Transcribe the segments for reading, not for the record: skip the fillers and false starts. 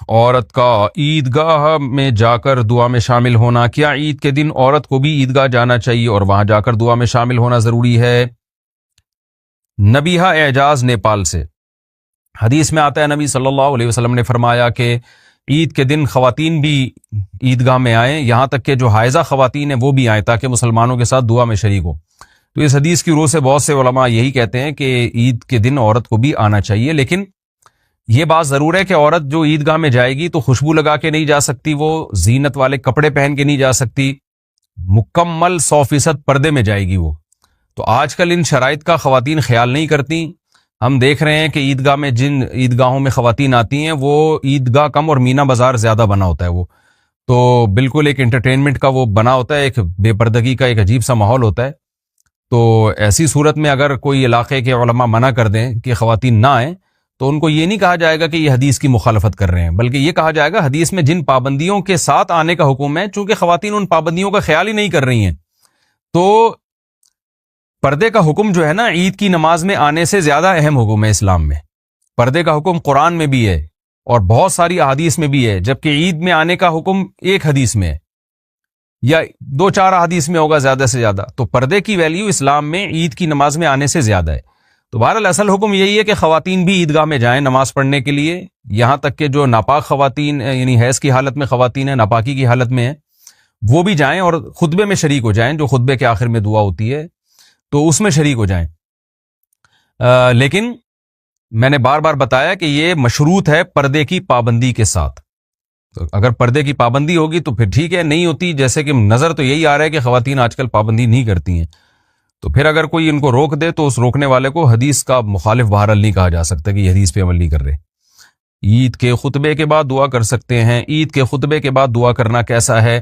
عورت کا عیدگاہ میں جا کر دعا میں شامل ہونا، کیا عید کے دن عورت کو بھی عیدگاہ جانا چاہیے اور وہاں جا کر دعا میں شامل ہونا ضروری ہے؟ نبیہہ اعجاز نیپال سے حدیث میں آتا ہے نبی صلی اللہ علیہ وسلم نے فرمایا کہ عید کے دن خواتین بھی عیدگاہ میں آئیں، یہاں تک کہ جو حائضہ خواتین ہیں وہ بھی آئیں تاکہ مسلمانوں کے ساتھ دعا میں شریک ہو۔ تو اس حدیث کی روح سے بہت سے علماء یہی کہتے ہیں کہ عید کے دن عورت کو بھی آنا چاہیے، لیکن یہ بات ضرور ہے کہ عورت جو عیدگاہ میں جائے گی تو خوشبو لگا کے نہیں جا سکتی، وہ زینت والے کپڑے پہن کے نہیں جا سکتی، مکمل 100% پردے میں جائے گی وہ۔ تو آج کل ان شرائط کا خواتین خیال نہیں کرتی۔ ہم دیکھ رہے ہیں کہ عیدگاہ میں جن عیدگاہوں میں خواتین آتی ہیں وہ عیدگاہ کم اور مینا بازار زیادہ بنا ہوتا ہے، وہ تو بالکل ایک انٹرٹینمنٹ کا وہ بنا ہوتا ہے، ایک بے پردگی کا ایک عجیب سا ماحول ہوتا ہے۔ تو ایسی صورت میں اگر کوئی علاقے کے علماء منع کر دیں کہ خواتین نہ آئیں تو ان کو یہ نہیں کہا جائے گا کہ یہ حدیث کی مخالفت کر رہے ہیں، بلکہ یہ کہا جائے گا حدیث میں جن پابندیوں کے ساتھ آنے کا حکم ہے، چونکہ خواتین ان پابندیوں کا خیال ہی نہیں کر رہی ہیں، تو پردے کا حکم جو ہے نا عید کی نماز میں آنے سے زیادہ اہم حکم ہے اسلام میں۔ پردے کا حکم قرآن میں بھی ہے اور بہت ساری احادیث میں بھی ہے، جبکہ عید میں آنے کا حکم ایک حدیث میں ہے یا 2-4 احادیث میں ہوگا زیادہ سے زیادہ۔ تو پردے کی ویلیو اسلام میں عید کی نماز میں آنے سے زیادہ ہے۔ تو بہرحال اصل حکم یہی ہے کہ خواتین بھی عیدگاہ میں جائیں نماز پڑھنے کے لیے، یہاں تک کہ جو ناپاک خواتین یعنی حیض کی حالت میں خواتین ہیں، ناپاکی کی حالت میں ہیں، وہ بھی جائیں اور خطبے میں شریک ہو جائیں، جو خطبے کے آخر میں دعا ہوتی ہے تو اس میں شریک ہو جائیں۔ لیکن میں نے بار بار بتایا کہ یہ مشروط ہے پردے کی پابندی کے ساتھ۔ تو اگر پردے کی پابندی ہوگی تو پھر ٹھیک ہے، نہیں ہوتی جیسے کہ نظر تو یہی آ رہا ہے کہ خواتین آج کل پابندی نہیں کرتی ہیں، تو پھر اگر کوئی ان کو روک دے تو اس روکنے والے کو حدیث کا مخالف بہرحال نہیں کہا جا سکتا کہ یہ حدیث پہ عمل نہیں کر رہے۔ عید کے خطبے کے بعد دعا کر سکتے ہیں؟ عید کے خطبے کے بعد دعا کرنا کیسا ہے؟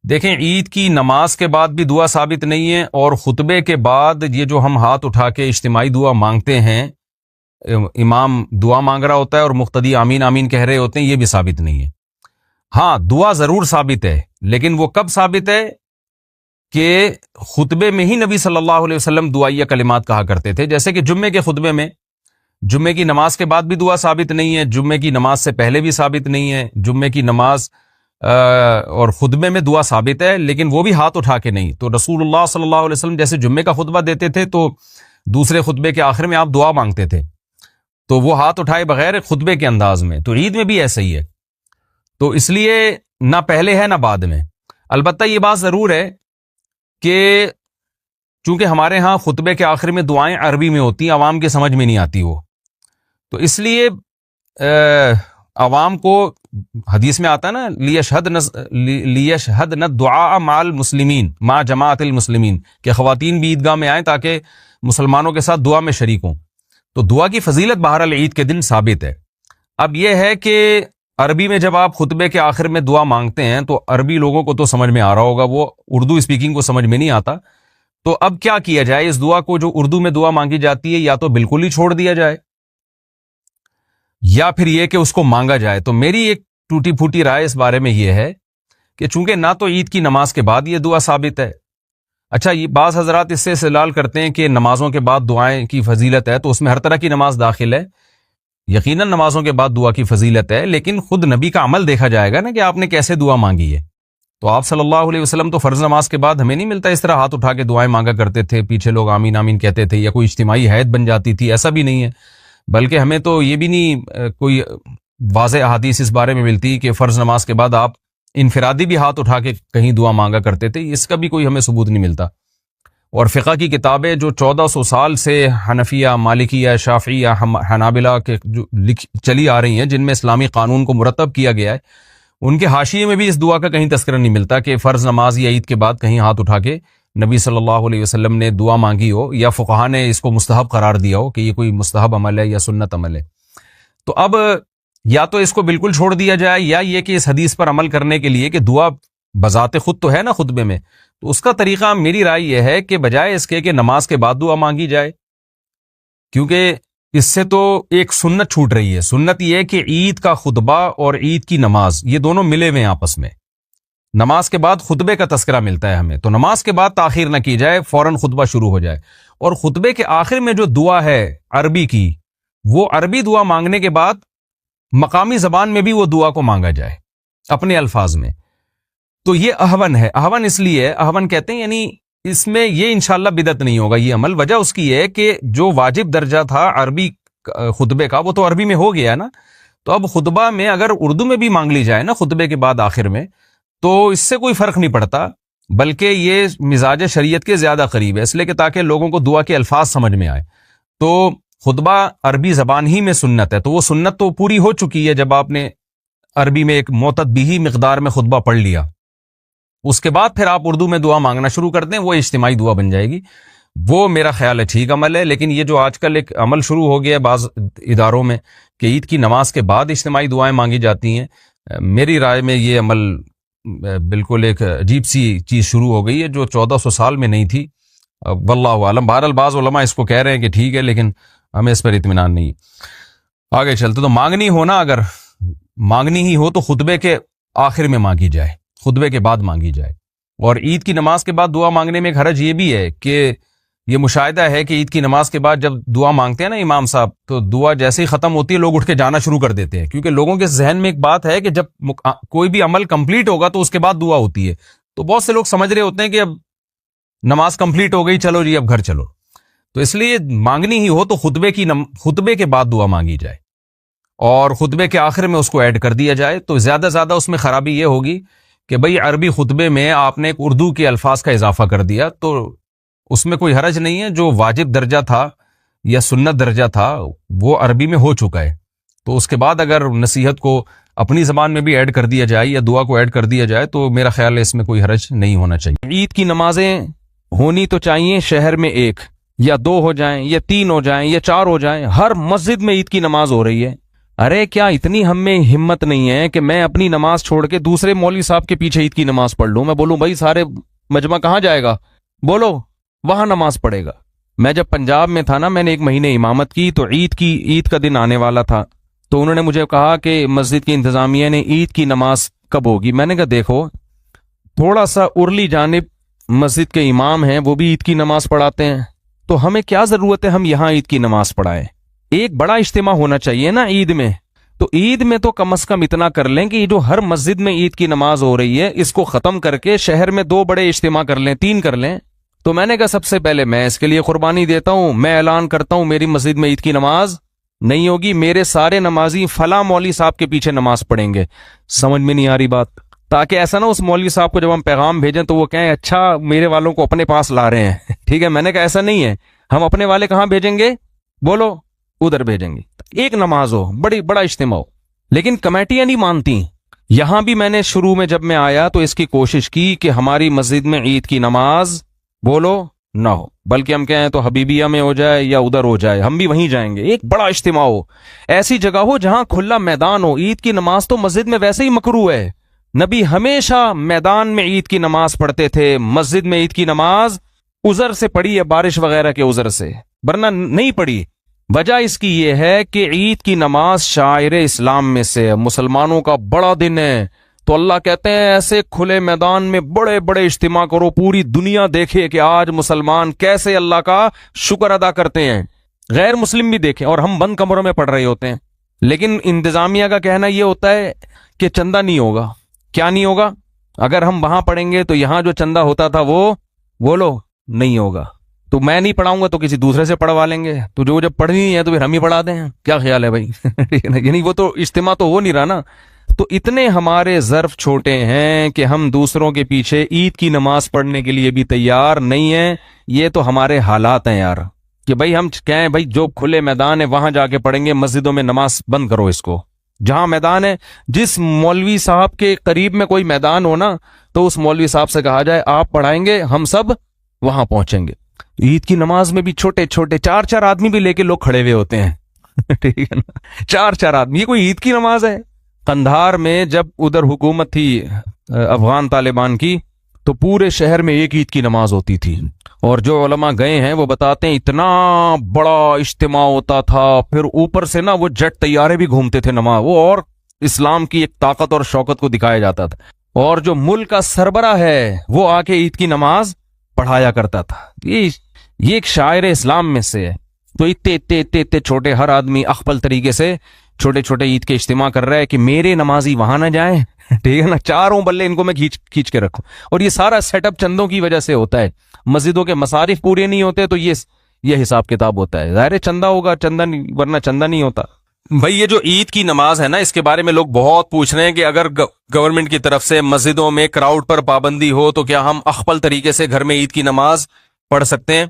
دیکھیں، عید کی نماز کے بعد بھی دعا ثابت نہیں ہے، اور خطبے کے بعد یہ جو ہم ہاتھ اٹھا کے اجتماعی دعا مانگتے ہیں، امام دعا مانگ رہا ہوتا ہے اور مقتدی آمین آمین کہہ رہے ہوتے ہیں، یہ بھی ثابت نہیں ہے۔ ہاں، دعا ضرور ثابت ہے، لیکن وہ کب ثابت ہے کہ خطبے میں ہی نبی صلی اللہ علیہ وسلم دعائیہ کلمات کہا کرتے تھے، جیسے کہ جمعے کے خطبے میں۔ جمعے کی نماز کے بعد بھی دعا ثابت نہیں ہے، جمعے کی نماز سے پہلے بھی ثابت نہیں ہے، جمعے کی نماز اور خطبے میں دعا ثابت ہے لیکن وہ بھی ہاتھ اٹھا کے نہیں۔ تو رسول اللہ صلی اللہ علیہ وسلم جیسے جمعے کا خطبہ دیتے تھے تو دوسرے خطبے کے آخر میں آپ دعا مانگتے تھے، تو وہ ہاتھ اٹھائے بغیر خطبے کے انداز میں۔ تو عید میں بھی ایسا ہی ہے، تو اس لیے نہ پہلے ہے نہ بعد میں۔ البتہ یہ بات ضرور ہے کہ چونکہ ہمارے ہاں خطبے کے آخر میں دعائیں عربی میں ہوتی ہیں، عوام کے سمجھ میں نہیں آتی وہ، تو اس لیے عوام کو حدیث میں آتا ہے نا لیشہدن الدعاء مع المسلمین مع جماعت المسلمین، کہ خواتین بھی عیدگاہ میں آئیں تاکہ مسلمانوں کے ساتھ دعا میں شریک ہوں۔ تو دعا کی فضیلت بہرحال عید کے دن ثابت ہے۔ اب یہ ہے کہ عربی میں جب آپ خطبے کے آخر میں دعا مانگتے ہیں تو عربی لوگوں کو تو سمجھ میں آ رہا ہوگا، وہ اردو اسپیکنگ کو سمجھ میں نہیں آتا، تو اب کیا کیا جائے؟ اس دعا کو جو اردو میں دعا مانگی جاتی ہے یا تو بالکل ہی چھوڑ دیا جائے یا پھر یہ کہ اس کو مانگا جائے۔ تو میری ایک ٹوٹی پھوٹی رائے اس بارے میں یہ ہے کہ چونکہ نہ تو عید کی نماز کے بعد یہ دعا ثابت ہے، اچھا یہ بعض حضرات اس سے استدلال کرتے ہیں کہ نمازوں کے بعد دعائیں کی فضیلت ہے، تو اس میں ہر طرح کی نماز داخل ہے۔ یقیناً نمازوں کے بعد دعا کی فضیلت ہے، لیکن خود نبی کا عمل دیکھا جائے گا نا کہ آپ نے کیسے دعا مانگی ہے۔ تو آپ صلی اللہ علیہ وسلم تو فرض نماز کے بعد ہمیں نہیں ملتا اس طرح ہاتھ اٹھا کے دعائیں مانگا کرتے تھے، پیچھے لوگ آمین آمین کہتے تھے یا کوئی اجتماعی ہیئت بن جاتی تھی، ایسا بھی نہیں ہے۔ بلکہ ہمیں تو یہ بھی نہیں کوئی واضح احادیث اس بارے میں ملتی کہ فرض نماز کے بعد آپ انفرادی بھی ہاتھ اٹھا کے کہیں دعا مانگا کرتے تھے، اس کا بھی کوئی ہمیں ثبوت نہیں ملتا۔ اور فقہ کی کتابیں جو 1400 سال سے حنفیہ، مالکیہ، شافعیہ، حنابلہ کے جو چلی آ رہی ہیں، جن میں اسلامی قانون کو مرتب کیا گیا ہے، ان کے حاشیے میں بھی اس دعا کا کہیں تذکرہ نہیں ملتا کہ فرض نماز یا عید کے بعد کہیں ہاتھ اٹھا کے نبی صلی اللہ علیہ وسلم نے دعا مانگی ہو یا فقہا نے اس کو مستحب قرار دیا ہو کہ یہ کوئی مستحب عمل ہے یا سنت عمل ہے۔ تو اب یا تو اس کو بالکل چھوڑ دیا جائے یا یہ کہ اس حدیث پر عمل کرنے کے لیے کہ دعا بذات خود تو ہے نا خطبے میں، تو اس کا طریقہ میری رائے یہ ہے کہ بجائے اس کے کہ نماز کے بعد دعا مانگی جائے، کیونکہ اس سے تو ایک سنت چھوٹ رہی ہے۔ سنت یہ ہے کہ عید کا خطبہ اور عید کی نماز یہ دونوں ملے ہوئے ہیں آپس میں، نماز کے بعد خطبے کا تذکرہ ملتا ہے ہمیں، تو نماز کے بعد تاخیر نہ کی جائے، فوراً خطبہ شروع ہو جائے، اور خطبے کے آخر میں جو دعا ہے عربی کی، وہ عربی دعا مانگنے کے بعد مقامی زبان میں بھی وہ دعا کو مانگا جائے اپنے الفاظ میں، تو یہ احون ہے۔ احون اس لیے احون کہتے ہیں یعنی اس میں یہ انشاءاللہ بدعت نہیں ہوگا یہ عمل۔ وجہ اس کی ہے کہ جو واجب درجہ تھا عربی خطبے کا وہ تو عربی میں ہو گیا نا، تو اب خطبہ میں اگر اردو میں بھی مانگ لی جائے نا خطبے کے بعد آخر میں، تو اس سے کوئی فرق نہیں پڑتا، بلکہ یہ مزاج شریعت کے زیادہ قریب ہے، اس لیے کہ تاکہ لوگوں کو دعا کے الفاظ سمجھ میں آئے۔ تو خطبہ عربی زبان ہی میں سنت ہے، تو وہ سنت تو پوری ہو چکی ہے جب آپ نے عربی میں ایک معتد بھی مقدار میں خطبہ پڑھ لیا، اس کے بعد پھر آپ اردو میں دعا مانگنا شروع کر دیں، وہ اجتماعی دعا بن جائے گی۔ وہ میرا خیال ہے ٹھیک عمل ہے۔ لیکن یہ جو آج کل ایک عمل شروع ہو گیا ہے بعض اداروں میں کہ عید کی نماز کے بعد اجتماعی دعائیں مانگی جاتی ہیں، میری رائے میں یہ عمل بالکل ایک عجیب سی چیز شروع ہو گئی ہے جو 1400 سال میں نہیں تھی، واللہ عالم۔ بہرحال بعض علماء اس کو کہہ رہے ہیں کہ ٹھیک ہے، لیکن ہمیں اس پر اطمینان نہیں۔ آگے چلتے تو مانگنی ہونا، اگر مانگنی ہی ہو تو خطبے کے آخر میں مانگی جائے، خطبے کے بعد مانگی جائے۔ اور عید کی نماز کے بعد دعا مانگنے میں ایک حرج یہ بھی ہے کہ یہ مشاہدہ ہے کہ عید کی نماز کے بعد جب دعا مانگتے ہیں نا امام صاحب، تو دعا جیسے ہی ختم ہوتی ہے لوگ اٹھ کے جانا شروع کر دیتے ہیں، کیونکہ لوگوں کے ذہن میں ایک بات ہے کہ جب کوئی بھی عمل کمپلیٹ ہوگا تو اس کے بعد دعا ہوتی ہے، تو بہت سے لوگ سمجھ رہے ہوتے ہیں کہ اب نماز کمپلیٹ ہو گئی، چلو جی اب گھر چلو۔ تو اس لیے مانگنی ہی ہو تو خطبے کے بعد دعا مانگی جائے اور خطبے کے آخر میں اس کو ایڈ کر دیا جائے، تو زیادہ زیادہ اس میں خرابی یہ ہوگی کہ بھئی عربی خطبے میں آپ نے ایک اردو کے الفاظ کا اضافہ کر دیا، تو اس میں کوئی حرج نہیں ہے۔ جو واجب درجہ تھا یا سنت درجہ تھا وہ عربی میں ہو چکا ہے، تو اس کے بعد اگر نصیحت کو اپنی زبان میں بھی ایڈ کر دیا جائے یا دعا کو ایڈ کر دیا جائے تو میرا خیال ہے اس میں کوئی حرج نہیں ہونا چاہیے۔ عید کی نمازیں ہونی تو چاہیے شہر میں 1 یا 2 ہو جائیں یا 3 ہو جائیں یا 4 ہو جائیں، ہر مسجد میں عید کی نماز ہو رہی ہے۔ ارے کیا اتنی ہم میں ہمت نہیں ہے کہ میں اپنی نماز چھوڑ کے دوسرے مولوی صاحب کے پیچھے عید کی نماز پڑھ لوں؟ میں بولوں بھائی سارے مجمع کہاں جائے گا؟ بولو وہاں نماز پڑھے گا۔ میں جب پنجاب میں تھا نا، میں نے 1 مہینے امامت کی، تو عید کا دن آنے والا تھا، تو انہوں نے مجھے کہا کہ مسجد کی انتظامیہ نے عید کی نماز کب ہوگی؟ میں نے کہا دیکھو تھوڑا سا ارلی جانب مسجد کے امام ہیں، وہ بھی عید کی نماز پڑھاتے ہیں، تو ہمیں کیا ضرورت ہے ہم یہاں عید کی نماز پڑھائیں؟ ایک بڑا اجتماع ہونا چاہیے نا عید میں، تو عید میں تو کم از کم اتنا کر لیں کہ یہ جو ہر مسجد میں عید کی نماز ہو رہی ہے اس کو ختم کر کے شہر میں 2 بڑے اجتماع کر لیں، 3 کر لیں۔ تو میں نے کہا سب سے پہلے میں اس کے لیے قربانی دیتا ہوں، میں اعلان کرتا ہوں میری مسجد میں عید کی نماز نہیں ہوگی، میرے سارے نمازی فلاں مولوی صاحب کے پیچھے نماز پڑھیں گے۔ سمجھ میں نہیں آ رہی بات؟ تاکہ ایسا نہ اس مولوی صاحب کو جب ہم پیغام بھیجیں تو وہ کہیں اچھا میرے والوں کو اپنے پاس لا رہے ہیں، ٹھیک ہے؟ میں نے کہا ایسا نہیں ہے، ہم اپنے والے کہاں بھیجیں گے؟ بولو ادھر بھیجیں گے، ایک نماز ہو، بڑا اجتماع ہو۔ لیکن کمیٹیاں نہیں مانتی۔ یہاں بھی میں نے شروع میں جب میں آیا تو اس کی کوشش کی کہ ہماری مسجد میں عید کی نماز بولو نہ ہو، بلکہ ہم کہیں تو حبیبیہ میں ہو جائے یا ادھر ہو جائے، ہم بھی وہیں جائیں گے، ایک بڑا اجتماع ہو، ایسی جگہ ہو جہاں کھلا میدان ہو۔ عید کی نماز تو مسجد میں ویسے ہی مکروہ ہے، نبی ہمیشہ میدان میں عید کی نماز پڑھتے تھے، مسجد میں عید کی نماز عذر سے پڑھی ہے، بارش وغیرہ کے عذر سے، ورنہ نہیں پڑھی۔ وجہ اس کی یہ ہے کہ عید کی نماز شاعر اسلام میں سے مسلمانوں کا بڑا دن ہے، تو اللہ کہتے ہیں ایسے کھلے میدان میں بڑے بڑے اجتماع کرو، پوری دنیا دیکھے کہ آج مسلمان کیسے اللہ کا شکر ادا کرتے ہیں، غیر مسلم بھی دیکھیں، اور ہم بند کمروں میں پڑھ رہے ہوتے ہیں۔ لیکن انتظامیہ کا کہنا یہ ہوتا ہے کہ چندہ نہیں ہوگا۔ کیا نہیں ہوگا؟ اگر ہم وہاں پڑھیں گے تو یہاں جو چندہ ہوتا تھا وہ بولو نہیں ہوگا، تو میں نہیں پڑھاؤں گا تو کسی دوسرے سے پڑھوا لیں گے، تو جو جب پڑھنی ہے تو پھر ہم ہی پڑھا دیں۔ کیا خیال ہے بھائی؟ یعنی وہ تو اجتماع تو ہو نہیں رہا نا۔ تو اتنے ہمارے ظرف چھوٹے ہیں کہ ہم دوسروں کے پیچھے عید کی نماز پڑھنے کے لیے بھی تیار نہیں ہیں۔ یہ تو ہمارے حالات ہیں یار، کہ بھائی ہم کہیں بھائی جو کھلے میدان ہے وہاں جا کے پڑھیں گے، مسجدوں میں نماز بند کرو اس کو۔ جہاں میدان ہے، جس مولوی صاحب کے قریب میں کوئی میدان ہو نا، تو اس مولوی صاحب سے کہا جائے آپ پڑھائیں گے، ہم سب وہاں پہنچیں گے۔ عید کی نماز میں بھی چھوٹے چھوٹے 4 آدمی بھی لے کے لوگ کھڑے ہوئے ہوتے ہیں، ٹھیک ہے نا؟ 4 آدمی، یہ کوئی عید کی نماز ہے؟ قندھار میں جب ادھر حکومت تھی افغان طالبان کی، تو پورے شہر میں ایک عید کی نماز ہوتی تھی، اور جو علماء گئے ہیں وہ بتاتے ہیں اتنا بڑا اجتماع ہوتا تھا، پھر اوپر سے نا وہ جٹ طیارے بھی گھومتے تھے نماز، وہ اور اسلام کی ایک طاقت اور شوکت کو دکھایا جاتا تھا، اور جو ملک کا سربراہ ہے وہ آ کے عید کی نماز پڑھایا کرتا تھا۔ یہ ایک شاعر اسلام میں سے ہے۔ تو اتنے چھوٹے ہر آدمی اخبل طریقے سے چھوٹے چھوٹے عید کے اجتماع کر رہا ہے کہ میرے نمازی وہاں نہ جائیں، ٹھیک ہے نا، چاروں بلے ان کو میں کھینچ کے رکھوں. اور یہ سارا سیٹ اپ چندوں کی وجہ سے ہوتا ہے. مسجدوں کے مصارف پورے نہیں ہوتے تو یہ حساب کتاب ہوتا ہے. ظاہر چندہ ہوگا، چندہ نہیں، ورنہ چندہ نہیں ہوتا. بھائی یہ جو عید کی نماز ہے نا، اس کے بارے میں لوگ بہت پوچھ رہے ہیں کہ اگر گورنمنٹ کی طرف سے مسجدوں میں کراؤڈ پر پابندی ہو تو کیا ہم اخپل طریقے سے گھر میں عید کی نماز پڑھ سکتے ہیں؟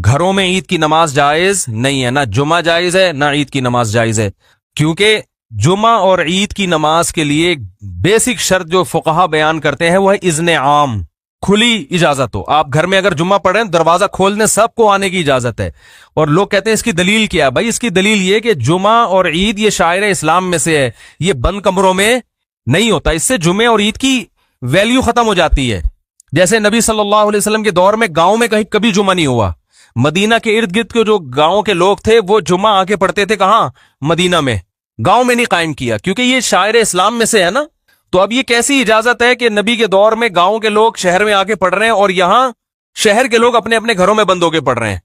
گھروں میں عید کی نماز جائز نہیں ہے، نہ جمعہ جائز ہے نہ عید کی نماز جائز ہے. کیونکہ جمعہ اور عید کی نماز کے لیے بیسک شرط جو فقہا بیان کرتے ہیں وہ ہے اذن عام، کھلی اجازت ہو. آپ گھر میں اگر جمعہ پڑھیں دروازہ کھول دیں، سب کو آنے کی اجازت ہے. اور لوگ کہتے ہیں اس کی دلیل کیا ہے؟ بھائی اس کی دلیل یہ کہ جمعہ اور عید یہ شاعر اسلام میں سے ہے، یہ بند کمروں میں نہیں ہوتا. اس سے جمعے اور عید کی ویلیو ختم ہو جاتی ہے. جیسے نبی صلی اللہ علیہ وسلم کے دور میں گاؤں میں کہیں کبھی جمعہ نہیں ہوا. مدینہ کے ارد گرد کے جو گاؤں کے لوگ تھے وہ جمعہ آ کے پڑھتے تھے کہاں؟ مدینہ میں. گاؤں میں نہیں قائم کیا کیونکہ یہ شاعر اسلام میں سے ہے نا. تو اب یہ کیسی اجازت ہے کہ نبی کے دور میں گاؤں کے لوگ شہر میں آ کے پڑھ رہے ہیں اور یہاں شہر کے لوگ اپنے اپنے گھروں میں بند ہو کے پڑھ رہے ہیں؟